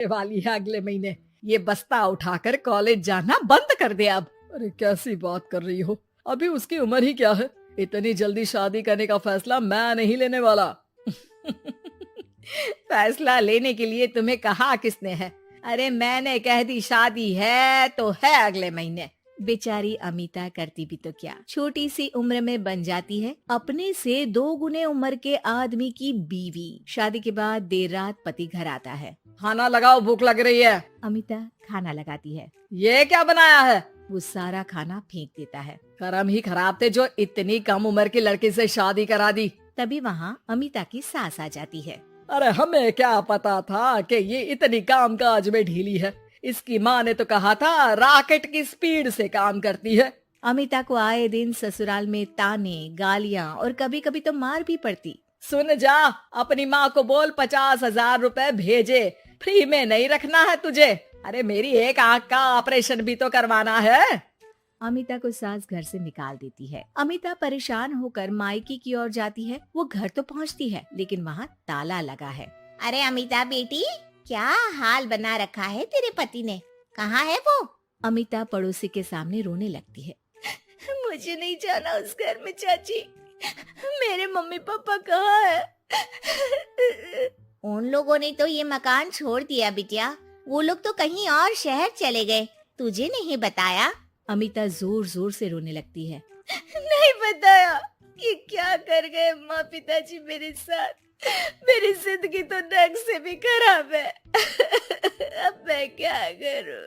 वाली है अगले महीने। ये बस्ता उठाकर कॉलेज जाना बंद कर दे अब। अरे कैसी बात कर रही हो, अभी उसकी उम्र ही क्या है। इतनी जल्दी शादी करने का फैसला मैं नहीं लेने वाला। फैसला लेने के लिए तुम्हें कहा किसने है? अरे मैंने कह दी शादी है तो है अगले महीने। बेचारी अमिता करती भी तो क्या, छोटी सी उम्र में बन जाती है अपने से 2 गुने उम्र के आदमी की बीवी। शादी के बाद देर रात पति घर आता है। खाना लगाओ, भूख लग रही है। अमिता खाना लगाती है। ये क्या बनाया है? वो सारा खाना फेंक देता है। कर्म ही खराब थे जो इतनी कम उम्र के लड़के से शादी करा दी। तभी वहाँ अमिता की सास आ जाती है। अरे हमें क्या पता था कि ये इतनी कामकाज में ढीली है। इसकी माँ ने तो कहा था रॉकेट की स्पीड से काम करती है। अमिता को आए दिन ससुराल में ताने, गालियाँ और कभी कभी तो मार भी पड़ती। सुन जा, अपनी माँ को बोल 50,000 रुपए भेजे, फ्री में नहीं रखना है तुझे। अरे मेरी एक आंख का ऑपरेशन भी तो करवाना है। अमिता को सास घर से निकाल देती है। अमिता परेशान होकर मायके की ओर जाती है। वो घर तो पहुंचती है लेकिन वहाँ ताला लगा है। अरे अमिता बेटी, क्या हाल बना रखा है तेरे पति ने? कहाँ है वो? अमिता पड़ोसी के सामने रोने लगती है। मुझे नहीं जाना उस घर में चाची। मेरे मम्मी पापा कहाँ है? उन लोगों ने तो ये मकान छोड़ दिया बिटिया। वो लोग तो कहीं और शहर चले गए। तुझे नहीं बताया? अमिता जोर जोर से रोने लगती है। नहीं बताया? ये क्या कर गए माँ पिताजी मेरे साथ। मेरी जिंदगी तो नर्क से भी खराब है। अब मैं क्या करूं?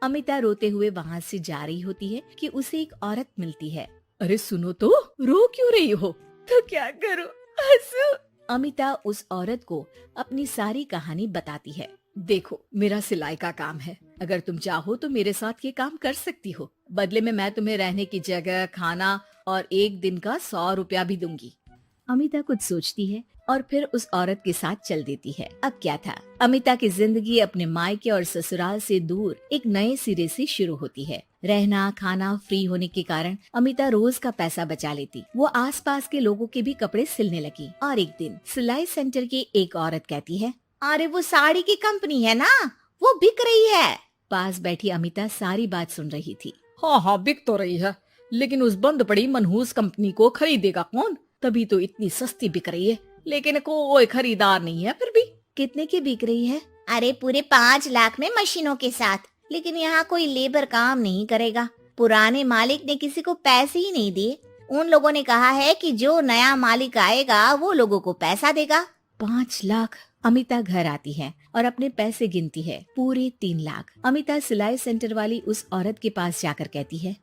अमिता रोते हुए वहाँ से जा रही होती है कि उसे एक औरत मिलती है। अरे सुनो तो, रो क्यों रही हो? तो क्या करूं? हंसू? अमिता उस औरत को अपनी सारी कहानी बताती है। देखो, मेरा सिलाई का काम है। अगर तुम चाहो तो मेरे साथ ये काम कर सकती हो। बदले में मैं तुम्हें रहने की जगह, खाना और 1 दिन का 100 रुपया भी दूंगी। अमिता कुछ सोचती है और फिर उस औरत के साथ चल देती है। अब क्या था, अमिता की जिंदगी अपने मायके और ससुराल से दूर एक नए सिरे से शुरू होती है। रहना खाना फ्री होने के कारण अमिता रोज का पैसा बचा लेती। वो आसपास के लोगों के भी कपड़े सिलने लगी। और एक दिन सिलाई सेंटर की एक औरत कहती है, अरे वो साड़ी की कंपनी है ना, वो बिक रही है। पास बैठी अमिता सारी बात सुन रही थी। हाँ हाँ, बिक तो रही है, लेकिन उस बंद पड़ी मनहूस कंपनी को खरीदेगा कौन? तभी तो इतनी सस्ती बिक रही है, लेकिन कोई खरीदार नहीं है। फिर भी कितने की बिक रही है? अरे पूरे 5 लाख में मशीनों के साथ। लेकिन यहाँ कोई लेबर काम नहीं करेगा। पुराने मालिक ने किसी को पैसे ही नहीं दिए। उन लोगों ने कहा है कि जो नया मालिक आएगा वो लोगों को पैसा देगा। 5 लाख। अमिता घर आती है और अपने पैसे गिनती है, पूरे 3 लाख। अमिता सिलाई सेंटर वाली उस औरत के पास जाकर कहती है,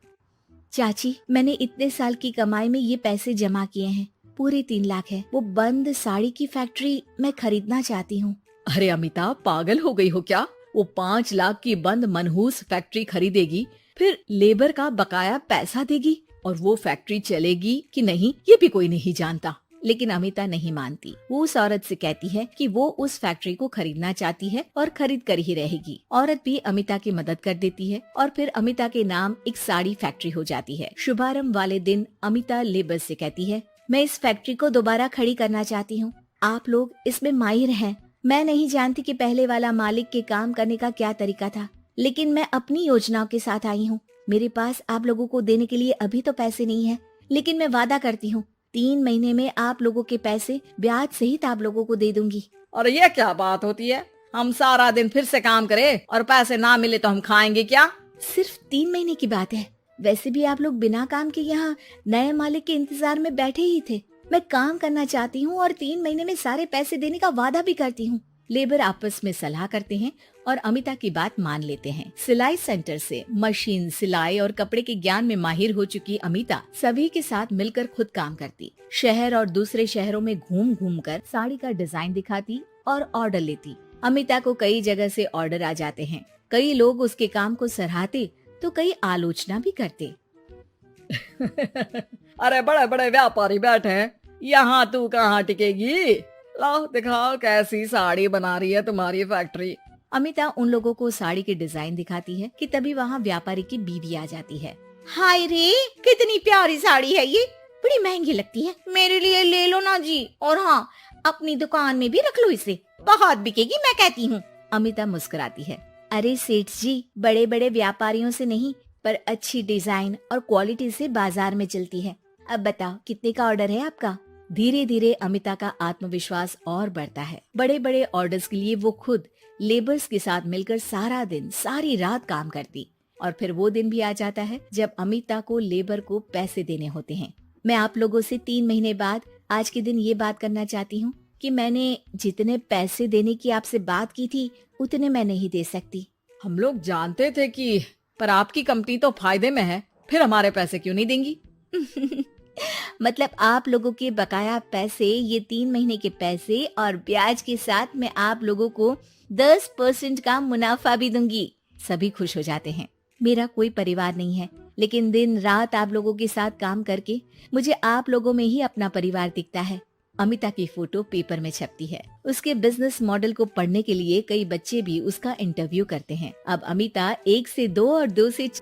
चाची, मैंने इतने साल की कमाई में ये पैसे जमा किए हैं, पूरे 3 लाख है। वो बंद साड़ी की फैक्ट्री मैं खरीदना चाहती हूँ। अरे अमिता, पागल हो गई हो क्या? वो 5 लाख की बंद मनहूस फैक्ट्री खरीदेगी, फिर लेबर का बकाया पैसा देगी, और वो फैक्ट्री चलेगी कि नहीं ये भी कोई नहीं जानता। लेकिन अमिता नहीं मानती। वो उस औरत से कहती है कि वो उस फैक्ट्री को खरीदना चाहती है और खरीद कर ही रहेगी। औरत भी अमिता की मदद कर देती है और फिर अमिता के नाम एक साड़ी फैक्ट्री हो जाती है। शुभारंभ वाले दिन अमिता लेबर से कहती है, मैं इस फैक्ट्री को दोबारा खड़ी करना चाहती हूँ। आप लोग इसमें माहिर हैं। मैं नहीं जानती कि पहले वाला मालिक के काम करने का क्या तरीका था, लेकिन मैं अपनी योजनाओं के साथ आई हूँ। मेरे पास आप लोगों को देने के लिए अभी तो पैसे नहीं है, लेकिन मैं वादा करती हूँ 3 महीने में आप लोगों के पैसे ब्याज सहित आप लोगों को दे दूंगी। और ये क्या बात होती है? हम सारा दिन फिर से काम करें और पैसे ना मिले तो हम खाएंगे क्या? सिर्फ 3 महीने की बात है। वैसे भी आप लोग बिना काम के यहाँ नए मालिक के इंतजार में बैठे ही थे। मैं काम करना चाहती हूँ और 3 महीने में सारे पैसे देने का वादा भी करती हूँ। लेबर आपस में सलाह करते हैं और अमिता की बात मान लेते हैं। सिलाई सेंटर से मशीन, सिलाई और कपड़े के ज्ञान में माहिर हो चुकी अमिता सभी के साथ मिलकर खुद काम करती। शहर और दूसरे शहरों में घूम घूम कर साड़ी का डिजाइन दिखाती और ऑर्डर लेती। अमिता को कई जगह से ऑर्डर आ जाते हैं। कई लोग उसके काम को सराहते तो कई आलोचना भी करते। अरे बड़े बड़े व्यापारी बैठे हैं, यहाँ तू कहाँ टिकेगी? लाओ दिखाओ कैसी साड़ी बना रही है तुम्हारी फैक्ट्री। अमिता उन लोगों को साड़ी के डिजाइन दिखाती है कि तभी वहाँ व्यापारी की बीवी आ जाती है। हाय रे, कितनी प्यारी साड़ी है ये, बड़ी महंगी लगती है। मेरे लिए ले लो ना जी। और हाँ, अपनी दुकान में भी रख लो इसे, बहुत बिकेगी मैं कहती हूँ। अमिता मुस्कुराती है। अरे सेठ जी, बड़े बड़े व्यापारियों से नहीं पर अच्छी डिजाइन और क्वालिटी से बाजार में चलती है। अब बताओ कितने का ऑर्डर है आपका? धीरे धीरे अमिता का आत्मविश्वास और बढ़ता है। बड़े बड़े ऑर्डर्स के लिए वो खुद लेबर्स के साथ मिलकर सारा दिन सारी रात काम करती और फिर वो दिन भी आ जाता है जब अमिता को लेबर को पैसे देने होते हैं। मैं आप लोगों से 3 महीने बाद आज के दिन ये बात करना चाहती हूँ कि मैंने जितने पैसे देने की आपसे बात की थी उतने मैं नहीं दे सकती। हम लोग जानते थे कि पर आपकी कंपनी तो फायदे में है, फिर हमारे पैसे क्यों नहीं देंगी? मतलब आप लोगों के बकाया पैसे, ये 3 महीने के पैसे और ब्याज के साथ मैं आप लोगों को 10% का मुनाफा भी दूंगी। सभी खुश हो जाते हैं। मेरा कोई परिवार नहीं है, लेकिन दिन रात आप लोगों के साथ काम करके मुझे आप लोगों में ही अपना परिवार दिखता है। अमिता की फोटो पेपर में छपती है। उसके बिजनेस मॉडल को पढ़ने के लिए कई बच्चे भी उसका इंटरव्यू करते हैं। अब अमिता 1 से 2 और 2 से